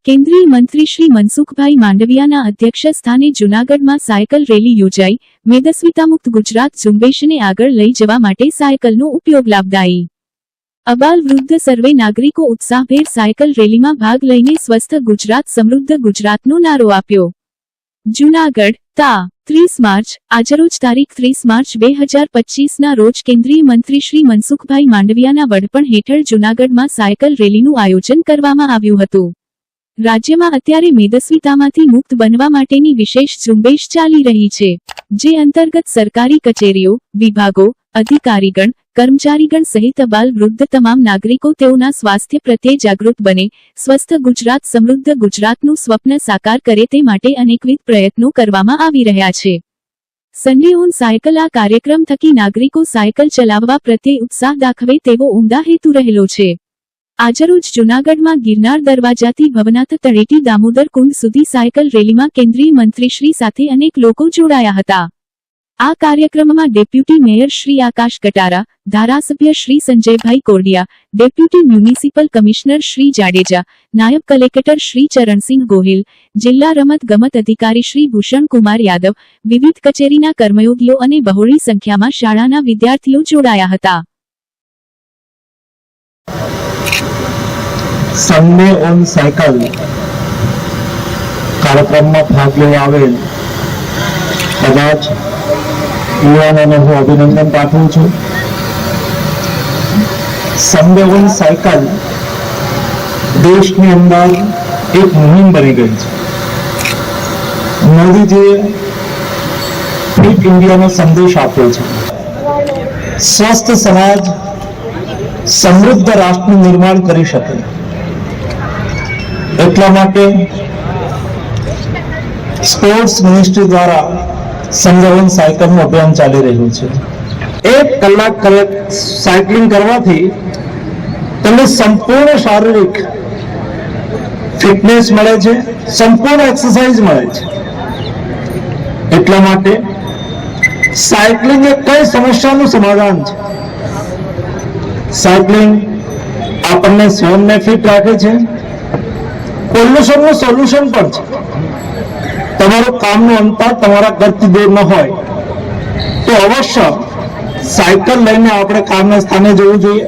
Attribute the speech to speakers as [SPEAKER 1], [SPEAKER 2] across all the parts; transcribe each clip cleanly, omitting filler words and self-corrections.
[SPEAKER 1] કેન્દ્રીય મંત્રી શ્રી મનસુખભાઈ માંડવિયાના અધ્યક્ષ સ્થાને જૂનાગઢમાં સાયકલ રેલી યોજાઈ। મેદસ્વીતામુક્ત ગુજરાત ઝુંબેશને આગળ લઈ જવા માટે સાયકલનો ઉપયોગ લાભદાયી। અબાલ વૃદ્ધ સર્વે નાગરિકો ઉત્સાહભેર સાયકલ રેલીમાં ભાગ લઈને સ્વસ્થ ગુજરાત સમૃદ્ધ ગુજરાતનો નારો આપ્યો। જૂનાગઢ તા 30 માર્ચ આજરોજ તારીખ 30 માર્ચ 2025ના રોજ કેન્દ્રીય મંત્રી શ્રી મનસુખભાઈ માંડવિયાના વડપણ હેઠળ જૂનાગઢમાં સાયકલ રેલીનું આયોજન કરવામાં આવ્યું હતું। રાજ્યમાં અત્યારે મેદસ્વીતામાંથી મુક્ત બનવા માટેની વિશેષ ઝુંબેશ ચાલી રહી છે, જે અંતર્ગત સરકારી કચેરીઓ, વિભાગો, અધિકારીગણ, કર્મચારીગણ સહિત અબાલ વૃદ્ધ તમામ નાગરિકો તેઓના સ્વાસ્થ્ય પ્રત્યે જાગૃત બને, સ્વસ્થ ગુજરાત સમૃદ્ધ ગુજરાતનું સ્વપ્ન સાકાર કરે તે માટે અનેકવિધ પ્રયત્નો કરવામાં આવી રહ્યા છે। સન્ડે ઓન સાયકલ આ કાર્યક્રમ થકી નાગરિકો સાયકલ ચલાવવા પ્રત્યે ઉત્સાહ દાખવે તેવો ઉમદા હેતુ રહેલો છે। આજરોજ જૂનાગઢમાં ગિરનાર દરવાજાથી ભવનાથ તળેટી દામોદર કુંડ સુધી સાયકલ રેલીમાં કેન્દ્રીય મંત્રીશ્રી સાથે અનેક લોકો જોડાયા હતા। આ કાર્યક્રમમાં ડેપ્યુટી મેયર શ્રી આકાશ કટારા, ધારાસભ્ય Shri Sanjaybhai Kordiya, deputy municipal commissioner Shri Jadeja, નાયબ કલેક્ટર શ્રી ચરણસિંહ ગોહિલ, જિલ્લા રમત ગમત અધિકારી શ્રી ભૂષણ કુમાર યાદવ, વિવિધ કચેરીના કર્મયોગીઓ અને બહોળી સંખ્યામાં શાળાના વિદ્યાર્થીઓ જોડાયા હતા।
[SPEAKER 2] સન્ડે ઓન સાયકલ કાર્યક્રમમાં ભાગ લેવા આવેલ બધા જ યુવાનોને હું અભિનંદન પાઠવું છું। સન્ડે ઓન સાયકલ દેશની અંદર એક મુહિમ બની ગઈ છે। મોદીજીએ ફિટ ઇન્ડિયાનો સંદેશ આપ્યો છે। સ્વસ્થ સમાજ સમૃદ્ધ રાષ્ટ્રનું નિર્માણ કરી શકે, એટલા માટે સ્પોર્ટ્સ મિનિસ્ટ્રી દ્વારા સન્ડે ઓન સાયકલનું અભિયાન ચાલી રહ્યું છે। 1 કલાક સાયકલિંગ કરવાથી તમને સંપૂર્ણ શારીરિક ફિટનેસ મળે છે, સંપૂર્ણ એક્સરસાઇઝ મળે છે। એટલા માટે સાયકલિંગ એ કઈ સમસ્યાનું સમાધાન છે। સાયકલિંગ આપણને સ્વયંને ફિટ રાખે છે, પોલ્યુશનનું સોલ્યુશન પણ છે। તમારું કામનું અંતર તમારા ઘરથી દૂર ન હોય તો અવશ્ય સાયકલ લઈને આપણે કામના સ્થાને જવું જોઈએ।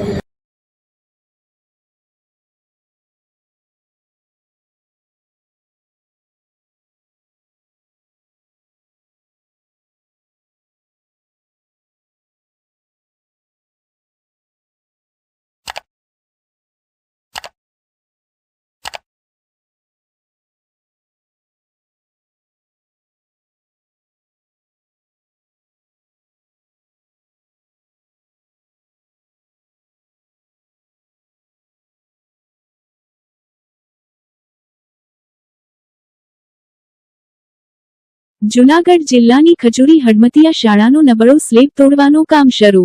[SPEAKER 1] જૂનાગઢ જિલ્લાની ખજૂરી હડમતિયા શાળાનો નબળો સ્લેબ તોડવાનું કામ શરૂ।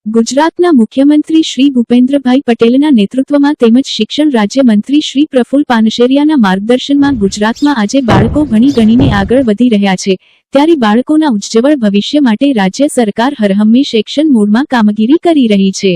[SPEAKER 1] ગુજરાતના મુખ્યમંત્રી શ્રી ભૂપેન્દ્રભાઈ પટેલના નેતૃત્વમાં તેમજ શિક્ષણ રાજ્ય મંત્રી શ્રી પ્રફુલ પાનશેરિયાના માર્ગદર્શનમાં ગુજરાતમાં આજે બાળકો ભણી ગણીને આગળ વધી રહ્યા છે, ત્યારે બાળકોના ઉજ્જવળ ભવિષ્ય માટે રાજ્ય સરકાર હરહંમેશ એક્શન મોડમાં કામગીરી કરી રહી છે।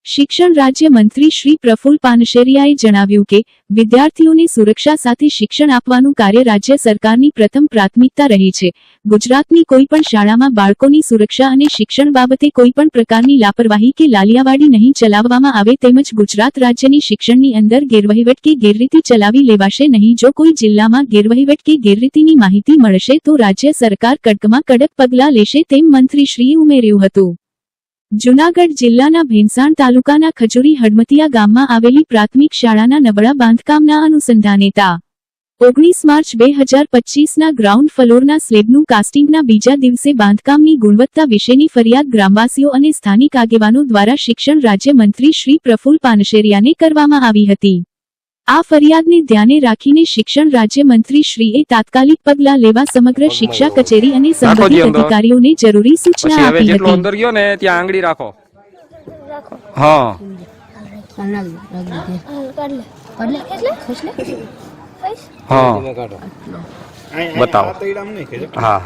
[SPEAKER 1] શિક્ષણ રાજ્ય મંત્રી શ્રી પ્રફુલ પાનશેરિયાએ જણાવ્યું કે વિદ્યાર્થીઓને સુરક્ષા સાથે શિક્ષણ આપવાનું કાર્ય રાજ્ય સરકારની પ્રથમ પ્રાથમિકતા રહી છે। ગુજરાતની કોઈપણ શાળામાં બાળકોની સુરક્ષા અને શિક્ષણ બાબતે કોઈપણ પ્રકારની લાપરવાહી કે લાલિયાવાડી નહીં ચલાવવામાં આવે, તેમજ ગુજરાત રાજ્યની શિક્ષણની અંદર ગેરવહીવટ કે ગેરરીતિ ચલાવી લેવાશે નહીં। જો કોઈ જિલ્લામાં ગેરવહીવટ કે ગેરરીતિની માહિતી મળશે તો રાજ્ય સરકાર કડકમાં કડક પગલાં લેશે, તેમ મંત્રીશ્રીએ ઉમેર્યું હતું। જૂનાગઢ જિલ્લાના ભેંસાણ તાલુકાના ખજૂરી હડમતિયા ગામમાં આવેલી પ્રાથમિક શાળાના નબળા બાંધકામના અનુસંધાને તા 19 માર્ચ 2025ના ગ્રાઉન્ડ ફ્લોરના સ્લેબનું કાસ્ટિંગના બીજા દિવસે બાંધકામની ગુણવત્તા વિશેની ફરિયાદ ગ્રામવાસીઓ અને સ્થાનિક આગેવાનો દ્વારા શિક્ષણ રાજ્ય મંત્રી શ્રી પ્રફુલ પાનશેરિયાને કરવામાં આવી હતી। આ ફરિયાદને ધ્યાને રાખીને શિક્ષણ રાજ્ય મંત્રી શ્રીએ તાત્કાલિક પગલાં લેવા સમગ્ર શિક્ષા કચેરી અને સંબંધિત અધિકારીઓને જરૂરી સૂચના આપી હતી।
[SPEAKER 3] અંદર ગયો ને ત્યાં આંગળી રાખો। હા હા બતાવો। હા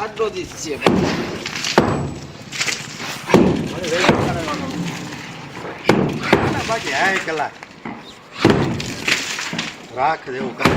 [SPEAKER 4] આટલો દીસ છે બાકી હાય કલાક રાખ દેવું કરે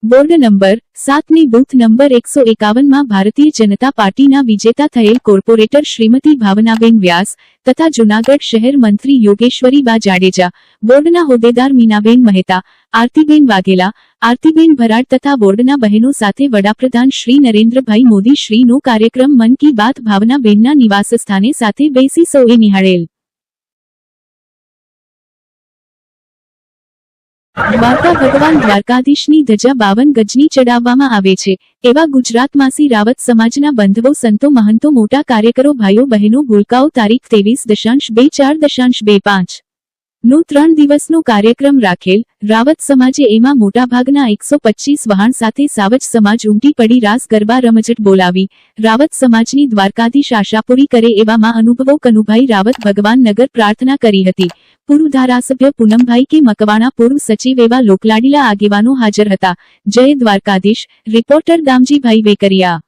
[SPEAKER 1] board number 7ની booth number 151માં Bharatiya Janata પાર્ટીના વિજેતા થયેલ કોર્પોરેટર શ્રીમતી ભાવનાબેન વ્યાસ તથા જૂનાગઢ શહેર મંત્રી યોગેશ્વરીબા જાડેજા, બોર્ડના હોદ્દેદાર મીનાબેન મહેતા, આરતીબેન વાઘેલા, આરતીબેન ભરાડ તથા બોર્ડના બહેનો સાથે વડાપ્રધાન શ્રી નરેન્દ્રભાઈ મોદી શ્રીનો કાર્યક્રમ મન કી બાત ભાવનાબેનના નિવાસસ્થાને સાથે બેસી સૌએ નિહાળેલ. દ્વારકા ભગવાન દ્વારકાધીશની ધજા 52 ગજની ચડાવવામાં આવે છે એવા ગુજરાતમાસી રાવત સમાજના બંધવો, સંતો, મહંતો, મોટા કાર્યકરો, ભાઈઓ બહેનો, ભૂલકાઓ તારીખ 23.4.25 નો 3 દિવસનો કાર્યક્રમ રાખેલ. રાવત સમાજે એમાં મોટાભાગના 125 વહાણ સાથે સાવજ સમાજ ઉમટી પડી રાસ ગરબા રમઝટ બોલાવી રાવત સમાજની દ્વારકાધીશ આશા પૂરી કરે એવામાં અનુભવો કનુભાઈ રાવત ભગવાન નગર પ્રાર્થના કરી હતી. પૂર્વ ધારાસભ્ય પૂનમભાઈ કે મકવાણા, પૂર્વ સચિવ એવા લોકલાડીલા આગેવાનો હાજર હતા. જય દ્વારકાધીશ. રિપોર્ટર દામજીભાઈ વેકરિયા.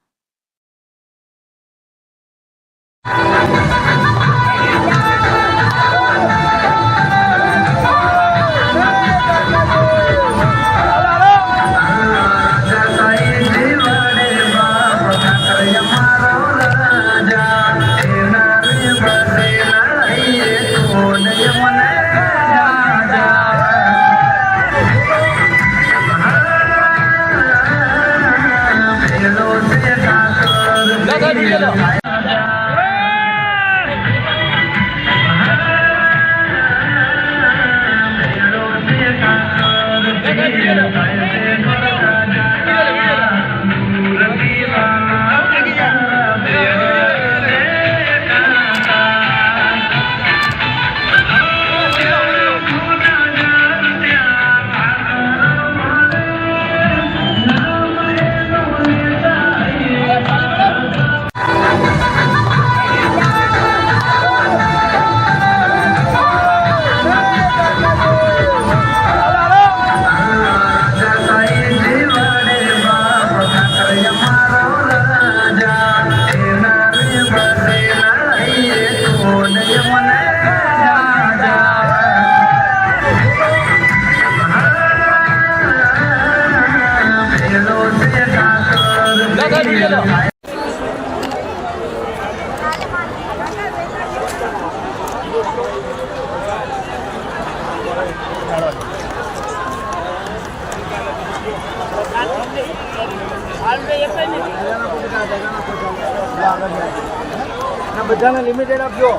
[SPEAKER 4] બધાને લિમિટેડ આપજો,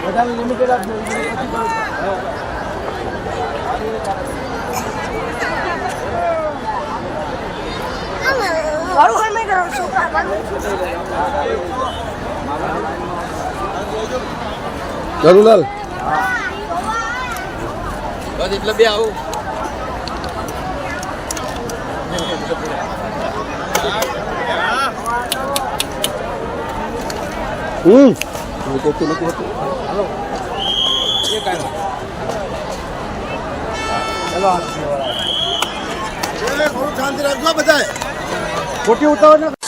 [SPEAKER 4] બધાને લિમિટેડ આપજો.
[SPEAKER 5] ગરુલાલ
[SPEAKER 4] બસ એટલે બે આવું
[SPEAKER 5] શાંતિ રાખજો બધા
[SPEAKER 4] ખોટી ઉતાવળ